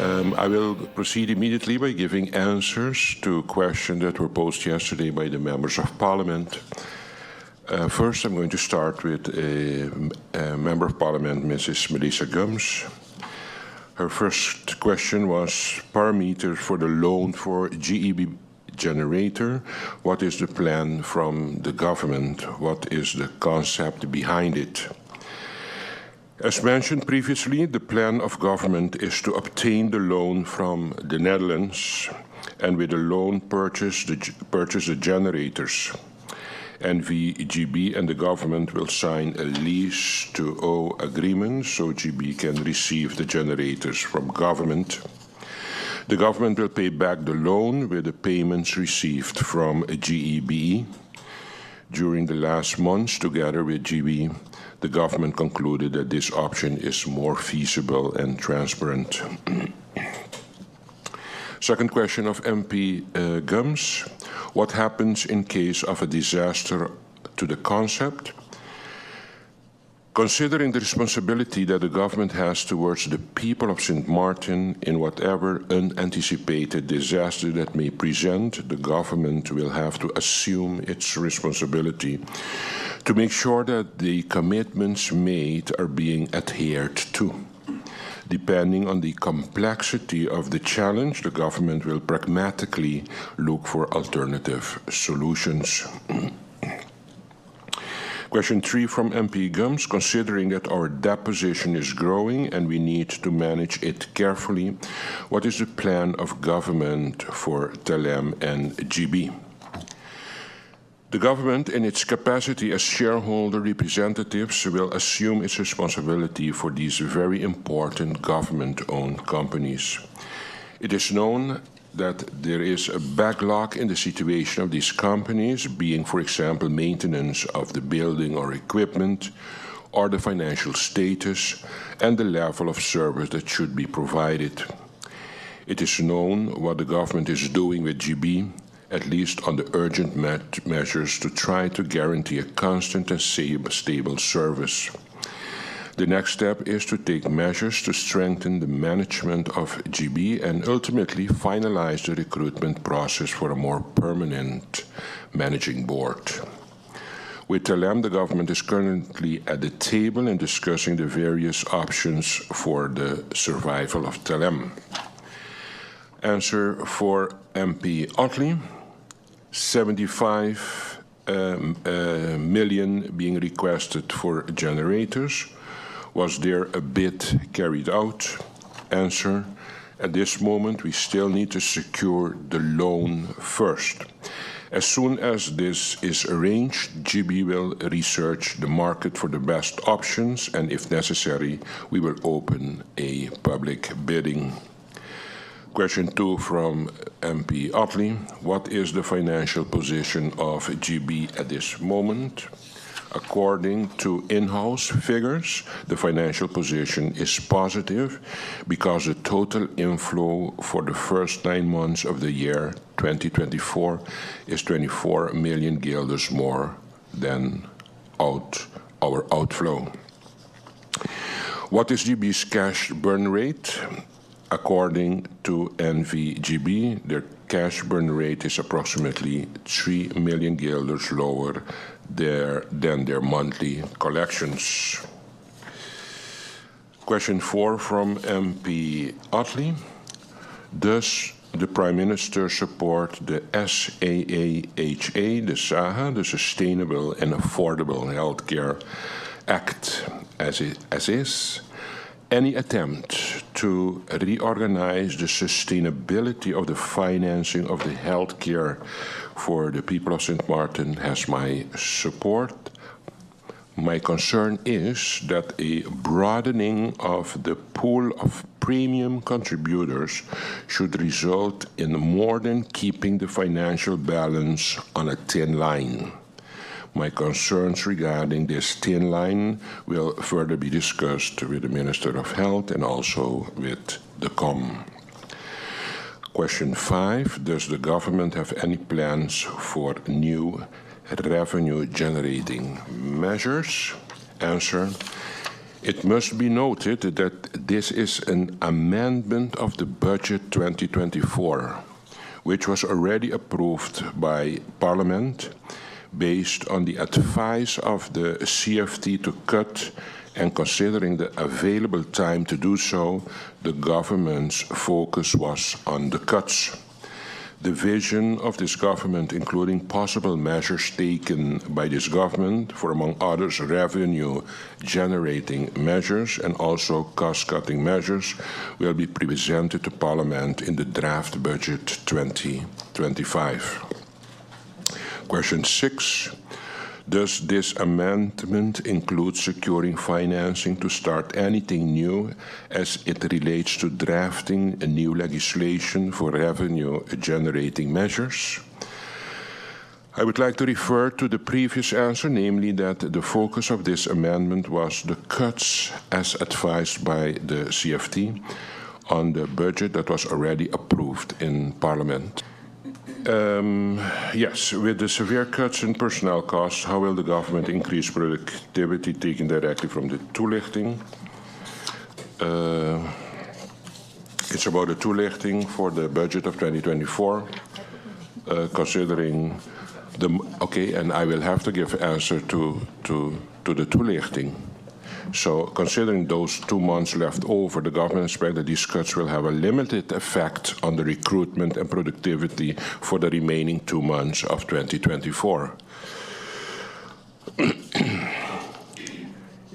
I will proceed immediately by giving answers to questions that were posed yesterday by the members of Parliament. First, I'm going to start with a Member of Parliament, Mrs. Melissa Gums. Her first question was parameters for the loan for GEB generator. What is the plan from the government? What is the concept behind it? As mentioned previously, the plan of government is to obtain the loan from the Netherlands and with the loan purchase the generators. NVGB and the government will sign a lease to own agreement so GB can receive the generators from government. The government will pay back the loan with the payments received from GEBE. During the last months, together with GB, the government concluded that this option is more feasible and transparent. Second question of MP Gums. What happens in case of a disaster to the concept? Considering the responsibility that the government has towards the people of St. Martin in whatever unanticipated disaster that may present, the government will have to assume its responsibility to make sure that the commitments made are being adhered to. Depending on the complexity of the challenge, the government will pragmatically look for alternative solutions. Question 3 from MP Gums. Considering that our debt position is growing and we need to manage it carefully, what is the plan of government for TLM and GB? The government, in its capacity as shareholder representatives, will assume its responsibility for these very important government-owned companies. It is known that there is a backlog in the situation of these companies, being, for example, maintenance of the building or equipment, or the financial status and the level of service that should be provided. It is known what the government is doing with GB, at least on the urgent measures to try to guarantee a constant and stable service. The next step is to take measures to strengthen the management of GB and ultimately finalize the recruitment process for a more permanent managing board. With TLM, the government is currently at the table and discussing the various options for the survival of TLM. Answer for MP Otley. 75 million being requested for generators. Was there a bid carried out? Answer. At this moment, we still need to secure the loan first. As soon as this is arranged, GB will research the market for the best options, and if necessary, we will open a public bidding. Question 2 from MP Otley. What is the financial position of GB at this moment? According to in-house figures, the financial position is positive because the total inflow for the first 9 months of the year 2024 is 24 million guilders more than our outflow. What is GB's cash burn rate? According to NVGB, their cash burn rate is approximately 3 million guilders lower than their monthly collections. Question 4 from MP Otley. Does the Prime Minister support the SAAHA, the SAHA, the Sustainable and Affordable Healthcare Act, as is? Any attempt to reorganize the sustainability of the financing of the healthcare for the people of St. Martin has my support. My concern is that a broadening of the pool of premium contributors should result in more than keeping the financial balance on a thin line. My concerns regarding this thin line will further be discussed with the Minister of Health and also with the COM. Question 5. Does the government have any plans for new revenue-generating measures? Answer. It must be noted that this is an amendment of the budget 2024, which was already approved by Parliament based on the advice of the CFT to cut, and considering the available time to do so, the government's focus was on the cuts. The vision of this government, including possible measures taken by this government for, among others, revenue-generating measures and also cost-cutting measures, will be presented to Parliament in the draft budget 2025. Question 6. Does this amendment include securing financing to start anything new as it relates to drafting a new legislation for revenue-generating measures? I would like to refer to the previous answer, namely that the focus of this amendment was the cuts as advised by the CFT on the budget that was already approved in Parliament. Yes, with the severe cuts in personnel costs, how will the government increase productivity taken directly from the toelichting? It's about the toelichting for the budget of 2024, considering the, okay, and I will have to give answer to the toelichting. So considering those 2 months left over, the government expects that these cuts will have a limited effect on the recruitment and productivity for the remaining 2 months of 2024.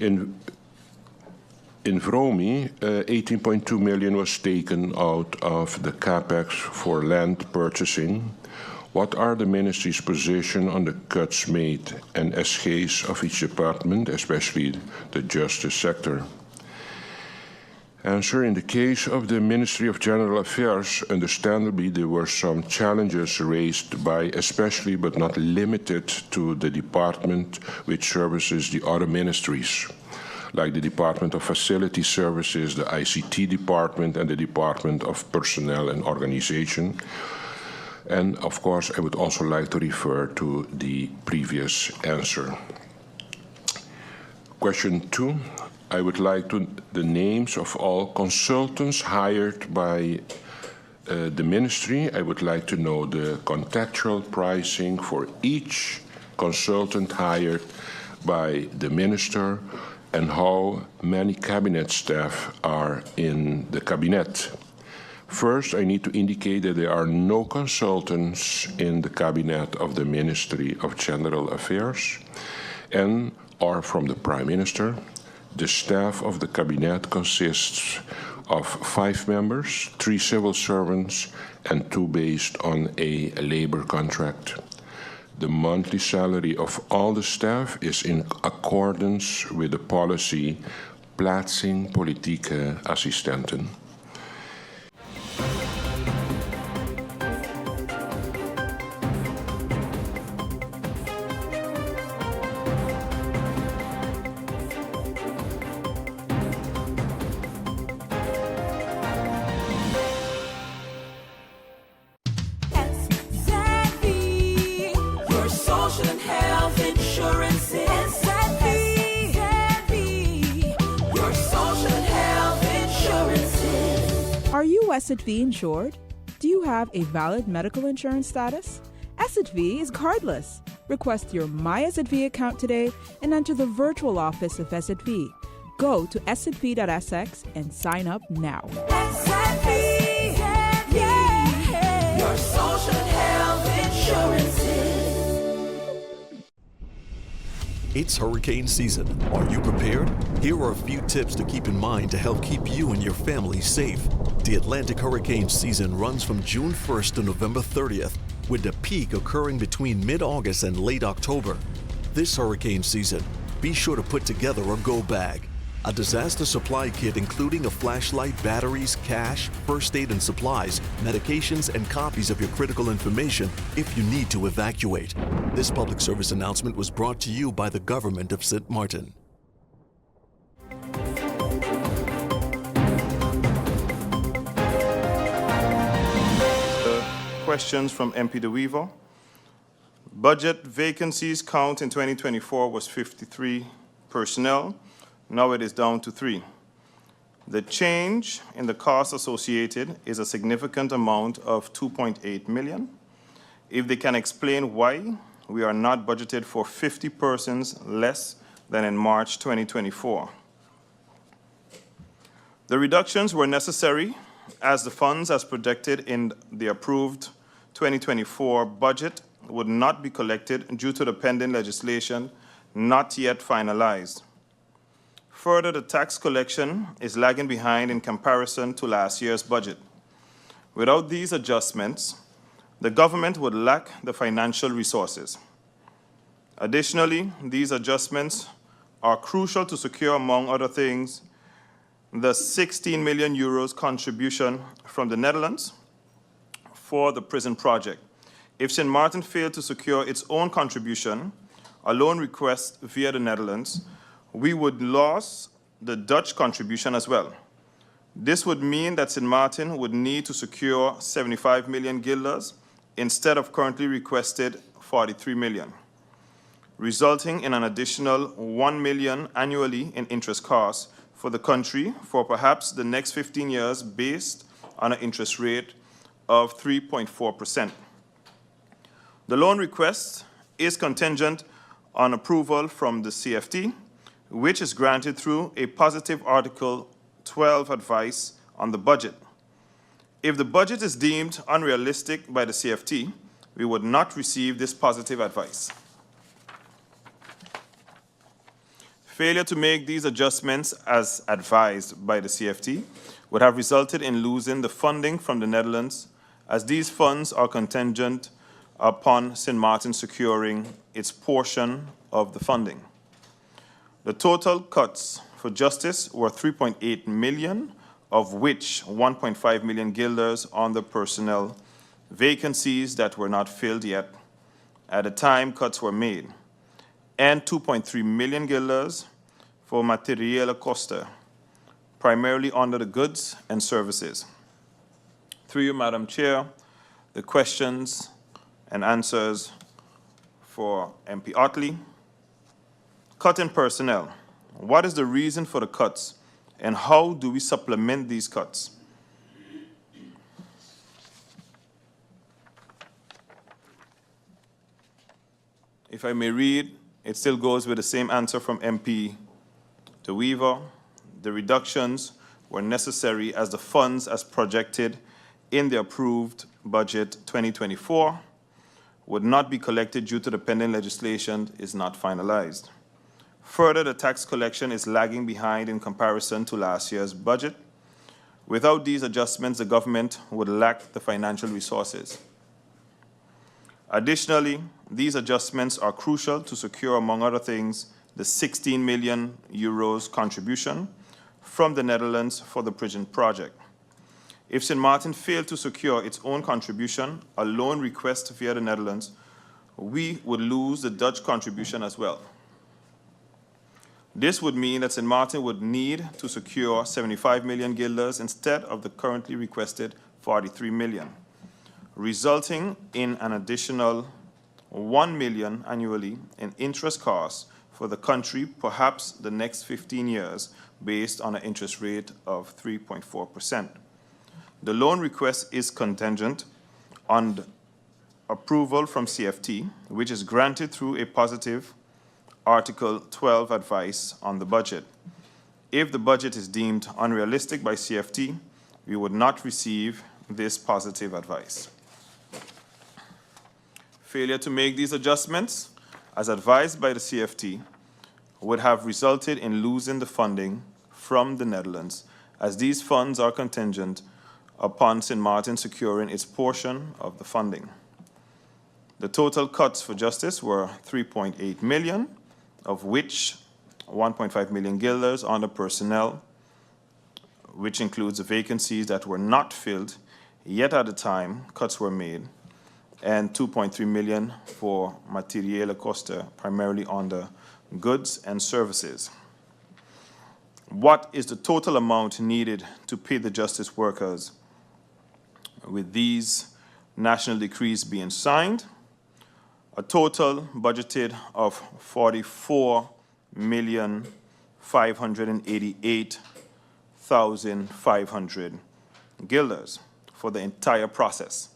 In Vromi, 18.2 million was taken out of the capex for land purchasing. What are the ministry's position on the cuts made and SG's of each department, especially the justice sector? Answer: in the case of the Ministry of General Affairs, understandably there were some challenges raised by, especially but not limited to, the department which services the other ministries, like the Department of Facility Services, the ICT department, and the Department of Personnel and Organization. And of course, I would also like to refer to the previous answer. Question 2. I would like the names of all consultants hired by the ministry. I would like to know the contractual pricing for each consultant hired by the minister and how many cabinet staff are in the cabinet. First, I need to indicate that there are no consultants in the cabinet of the Ministry of General Affairs and are from the Prime Minister. The staff of the cabinet consists of 5 members, 3 civil servants, and 2 based on a labor contract. The monthly salary of all the staff is in accordance with the policy Plaatsing Politieke Assistenten. SXV insured? Do you have a valid medical insurance status? SXV is cardless. Request your My SXV account today and enter the virtual office of SXV. Go to sxv.sx and sign up now. SXV, yeah. Your social and health insurances. It's hurricane season. Are you prepared? Here are a few tips to keep in mind to help keep you and your family safe. The Atlantic hurricane season runs from June 1st to November 30th, with the peak occurring between mid-August and late October. This hurricane season, be sure to put together a go bag, a disaster supply kit including a flashlight, batteries, cash, first aid and supplies, medications, and copies of your critical information if you need to evacuate. This public service announcement was brought to you by the government of St. Martin. Questions from MP De Wever. Budget vacancies count in 2024 was 53 personnel. Now it is down to 3. The change in the cost associated is a significant amount of 2.8 million. If they can explain why we are not budgeted for 50 persons less than in March 2024. The reductions were necessary as the funds as projected in the approved 2024 budget would not be collected due to the pending legislation not yet finalized. Further, the tax collection is lagging behind in comparison to last year's budget. Without these adjustments, the government would lack the financial resources. Additionally, these adjustments are crucial to secure, among other things, the 16 million euros contribution from the Netherlands for the prison project. If St. Martin failed to secure its own contribution, a loan request via the Netherlands, we would lose the Dutch contribution as well. This would mean that St. Martin would need to secure 75 million guilders instead of currently requested 43 million, resulting in an additional 1 million annually in interest costs for the country for perhaps the next 15 years based on an interest rate of 3.4%. The loan request is contingent on approval from the CFT, which is granted through a positive Article 12 advice on the budget. If the budget is deemed unrealistic by the CFT, we would not receive this positive advice. Failure to make these adjustments as advised by the CFT would have resulted in losing the funding from the Netherlands, as these funds are contingent upon St. Martin securing its portion of the funding. The total cuts for justice were 3.8 million, of which 1.5 million guilders on the personnel vacancies that were not filled yet at the time cuts were made, and 2.3 million guilders for materiële kosten, primarily under the goods and services. Through you, Madam Chair, the questions and answers for MP Otley. Cut in personnel. What is the reason for the cuts, and how do we supplement these cuts? If I may read, it still goes with the same answer from MP De Weaver. The reductions were necessary as the funds as projected in the approved budget 2024 would not be collected due to the pending legislation is not finalized. Further, the tax collection is lagging behind in comparison to last year's budget. Without these adjustments, the government would lack the financial resources. Additionally, these adjustments are crucial to secure, among other things, the 16 million euros contribution from the Netherlands for the prison project. If St. Martin failed to secure its own contribution, a loan request via the Netherlands, we would lose the Dutch contribution as well. This would mean that St. Martin would need to secure 75 million guilders instead of the currently requested 43 million, resulting in an additional 1 million annually in interest costs for the country, perhaps the next 15 years, based on an interest rate of 3.4%. The loan request is contingent on the approval from CFT, which is granted through a positive Article 12 advice on the budget. If the budget is deemed unrealistic by CFT, we would not receive this positive advice. Failure to make these adjustments, as advised by the CFT, would have resulted in losing the funding from the Netherlands, as these funds are contingent upon St. Martin securing its portion of the funding. The total cuts for justice were 3.8 million, of which 1.5 million guilders on the personnel, which includes the vacancies that were not filled yet at the time cuts were made, and 2.3 million for materiële kosten, primarily on the goods and services. What is the total amount needed to pay the justice workers with these national decrees being signed? A total budgeted of 44 million $588,500 guilders for the entire process.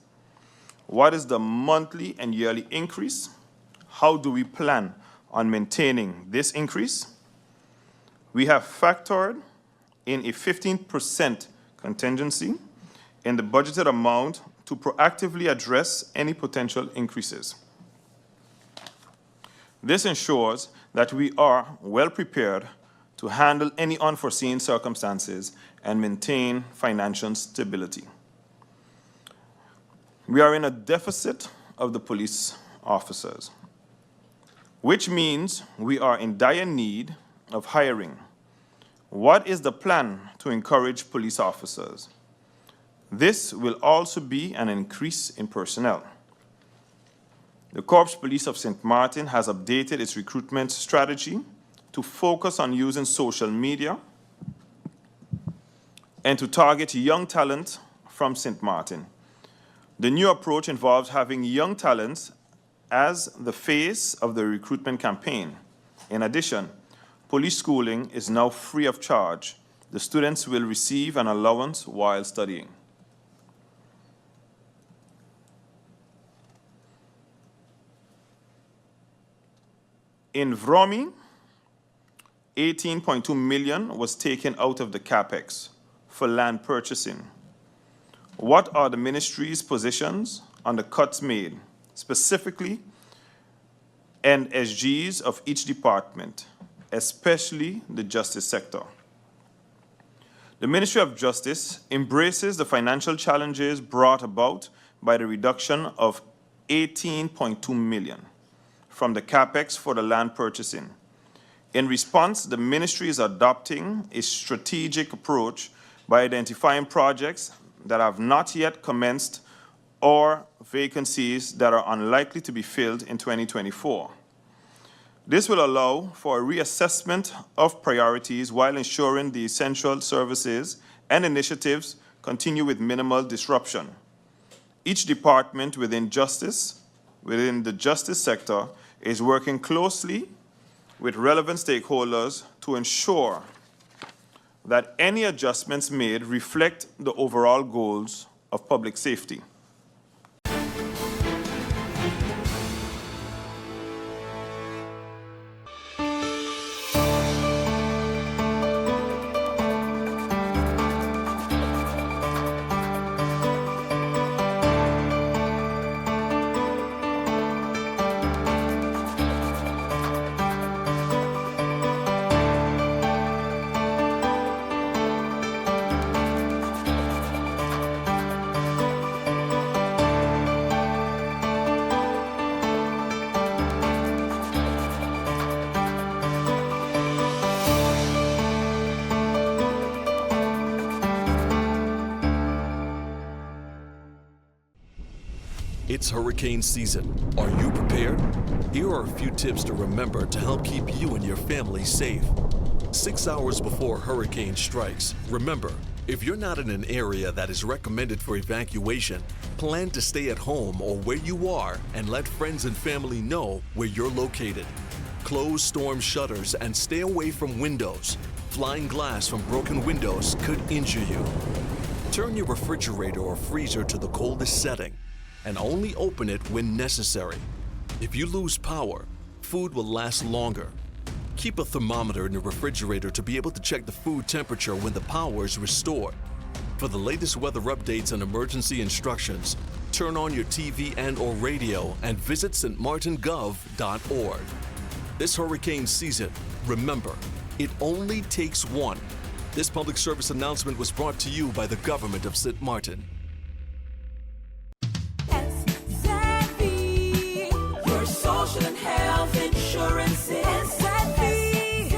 What is the monthly and yearly increase? How do we plan on maintaining this increase? We have factored in a 15% contingency in the budgeted amount to proactively address any potential increases. This ensures that we are well prepared to handle any unforeseen circumstances and maintain financial stability. We are in a deficit of the police officers, which means we are in dire need of hiring. What is the plan to encourage police officers? This will also be an increase in personnel. The Corps Police of St. Martin has updated its recruitment strategy to focus on using social media and to target young talent from St. Martin. The new approach involves having young talents as the face of the recruitment campaign. In addition, police schooling is now free of charge. The students will receive an allowance while studying. In Vromi, 18.2 million was taken out of the CapEx for land purchasing. What are the ministry's positions on the cuts made, specifically NSGs of each department, especially the justice sector? The Ministry of Justice embraces the financial challenges brought about by the reduction of 18.2 million from the CapEx for the land purchasing. In response, the ministry is adopting a strategic approach by identifying projects that have not yet commenced or vacancies that are unlikely to be filled in 2024. This will allow for a reassessment of priorities while ensuring the essential services and initiatives continue with minimal disruption. Each department within the justice sector is working closely with relevant stakeholders to ensure that any adjustments made reflect the overall goals of public safety. It's hurricane season. Are you prepared? Here are a few tips to remember to help keep you and your family safe. 6 hours before a hurricane strikes, remember, if you're not in an area that is recommended for evacuation, plan to stay at home or where you are and let friends and family know where you're located. Close storm shutters and stay away from windows. Flying glass from broken windows could injure you. Turn your refrigerator or freezer to the coldest setting and only open it when necessary. If you lose power, food will last longer. Keep a thermometer in the refrigerator to be able to check the food temperature when the power is restored. For the latest weather updates and emergency instructions, turn on your TV and/or radio and visit stmartingov.org. This hurricane season, remember, it only takes one. This public service announcement was brought to you by the government of St. Martin. Your social and health insurance is Savvy.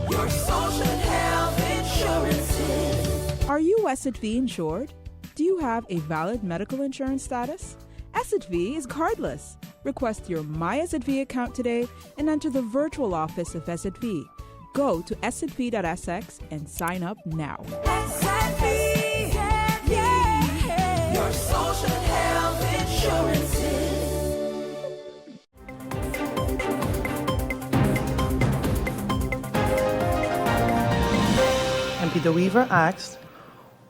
Your social and health insurance. Are you SXM insured? Do you have a valid medical insurance status? SXM is cardless. Request your My SXM account today and enter the virtual office of SXM. Go to sxv.sx and sign up now. Savvy. Yeah. Your social and health insurance. MP DeWeaver asked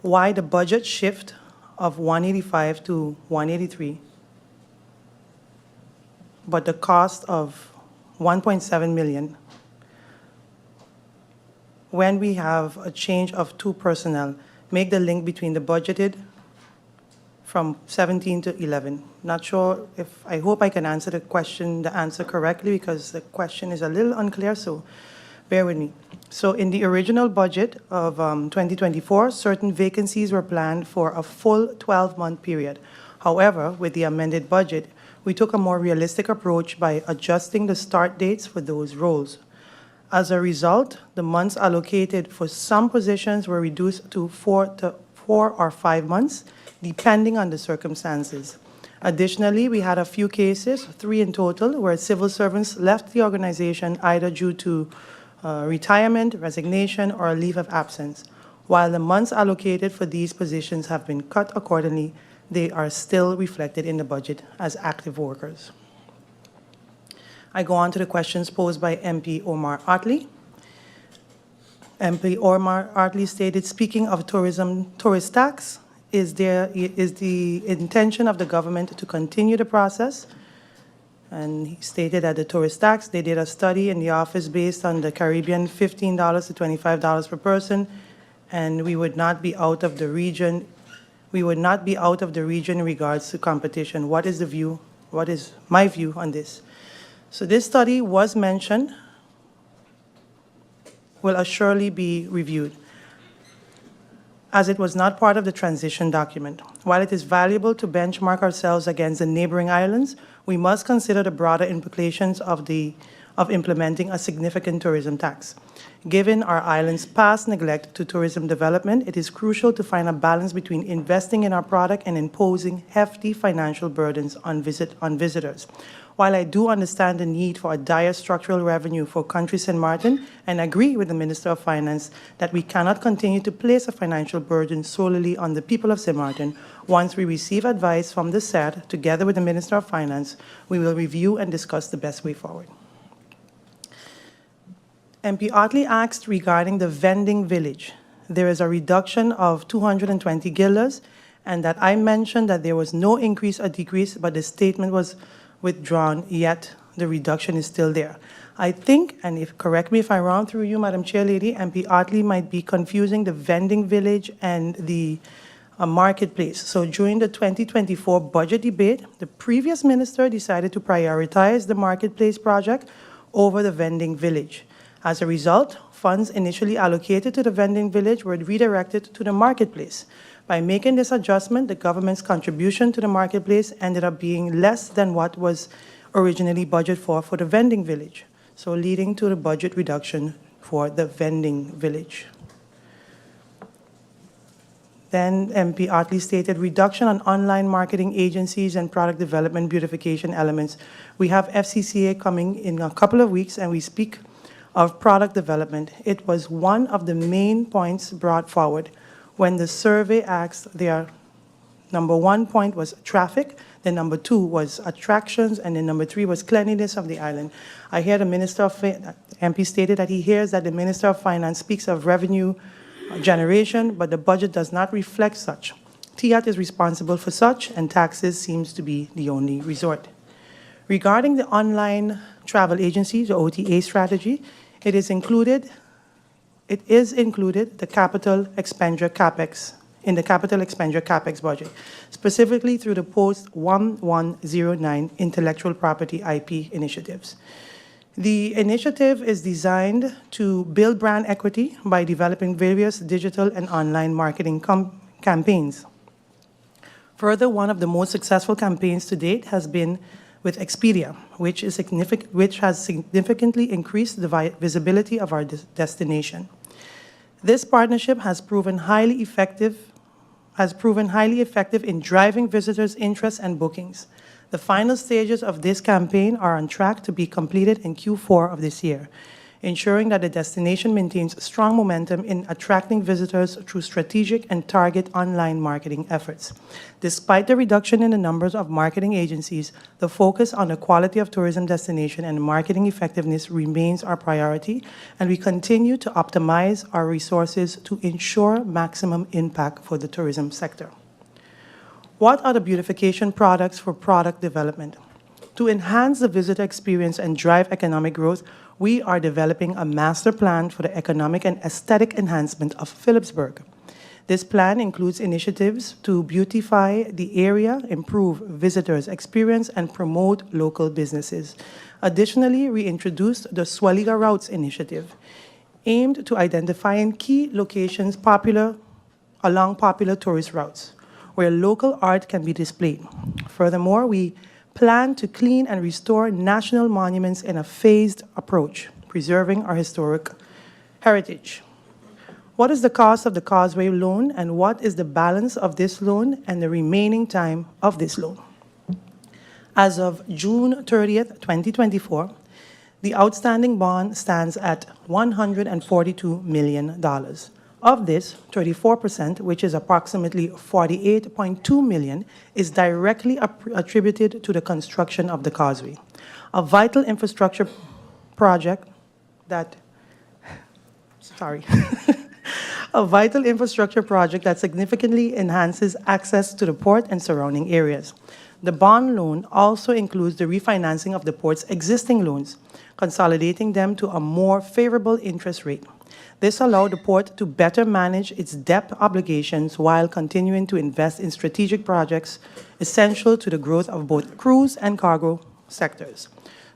why the budget shift of 185 to 183, but the cost of 1.7 million when we have a change of 2 personnel, make the link between the budgeted from 17 to 11. Not sure if, I hope I can answer the answer correctly, because the question is a little unclear, so bear with me. So in the original budget of 2024, certain vacancies were planned for a full 12-month period. However, with the amended budget, we took a more realistic approach by adjusting the start dates for those roles. As a result, the months allocated for some positions were reduced to 4 or 5 months, depending on the circumstances. Additionally, we had a few cases, 3 in total, where civil servants left the organization either due to retirement, resignation, or a leave of absence. While the months allocated for these positions have been cut accordingly, they are still reflected in the budget as active workers. I go on to the questions posed by MP Omar Otley. MP Omar Otley stated, speaking of tourist tax, is the intention of the government to continue the process? And he stated that the tourist tax, they did a study in the office based on the Caribbean, $15 to $25 per person, and we would not be out of the region. We would not be out of the region in regards to competition. What is the view? What is my view on this? So this study was mentioned, will assuredly be reviewed, as it was not part of the transition document. While it is valuable to benchmark ourselves against the neighboring islands, we must consider the broader implications of implementing a significant tourism tax. Given our island's past neglect to tourism development, it is crucial to find a balance between investing in our product and imposing hefty financial burdens on visitors. While I do understand the need for a dire structural revenue for Country St. Martin and agree with the Minister of Finance that we cannot continue to place a financial burden solely on the people of St. Martin, once we receive advice from the SED, together with the Minister of Finance, we will review and discuss the best way forward. MP Otley asked regarding the vending village. There is a reduction of 220 guilders, and that I mentioned that there was no increase or decrease, but the statement was withdrawn, yet the reduction is still there. I think, and correct me if I'm wrong through you, Madam Chair Lady, MP Otley might be confusing the vending village and the marketplace. So during the 2024 budget debate, the previous minister decided to prioritize the marketplace project over the vending village. As a result, funds initially allocated to the vending village were redirected to the marketplace. By making this adjustment, the government's contribution to the marketplace ended up being less than what was originally budgeted for the vending village, so leading to the budget reduction for the vending village. Then MP Otley stated, reduction on online marketing agencies and product development beautification elements. We have FCCA coming in a couple of weeks, and we speak of product development. It was one of the main points brought forward. When the survey asked, their number 1 point was traffic, then number 2 was attractions, and then number 3 was cleanliness of the island. I hear the Minister of MP stated that he hears that the Minister of Finance speaks of revenue generation, but the budget does not reflect such. TIAT is responsible for such, and taxes seems to be the only resort. Regarding the online travel agencies, the OTA strategy, it is included the capital expenditure CapEx in the capital expenditure CapEx budget, specifically through the post-1109 intellectual property IP initiatives. The initiative is designed to build brand equity by developing various digital and online marketing campaigns. Further, one of the most successful campaigns to date has been with Expedia, which has significantly increased the visibility of our destination. This partnership has proven highly effective in driving visitors' interest and bookings. The final stages of this campaign are on track to be completed in Q4 of this year. ensuring that the destination maintains strong momentum in attracting visitors through strategic and target online marketing efforts. Despite the reduction in the numbers of marketing agencies, the focus on the quality of tourism destination and marketing effectiveness remains our priority, and we continue to optimize our resources to ensure maximum impact for the tourism sector. What are the beautification products for product development? To enhance the visitor experience and drive economic growth, we are developing a master plan for the economic and aesthetic enhancement of Philipsburg. This plan includes initiatives to beautify the area, improve visitors' experience, and promote local businesses. Additionally, we introduced the Swaliga Routes initiative, aimed to identifying key locations along popular tourist routes, where local art can be displayed. Furthermore, we plan to clean and restore national monuments in a phased approach, preserving our historic heritage. What is the cost of the Causeway loan, and what is the balance of this loan and the remaining time of this loan? As of June 30th, 2024, the outstanding bond stands at $142 million. Of this, 34%, which is approximately $48.2 million, is directly attributed to the construction of the Causeway, a vital infrastructure project that significantly enhances access to the port and surrounding areas. The bond loan also includes the refinancing of the port's existing loans, consolidating them to a more favorable interest rate. This allowed the port to better manage its debt obligations while continuing to invest in strategic projects essential to the growth of both cruise and cargo sectors.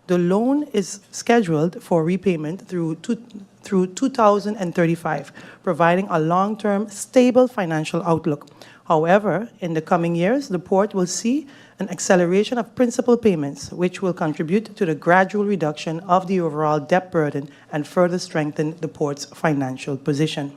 The loan is scheduled for repayment through 2035, providing a long-term, stable financial outlook. However, in the coming years, the port will see an acceleration of principal payments, which will contribute to the gradual reduction of the overall debt burden and further strengthen the port's financial position.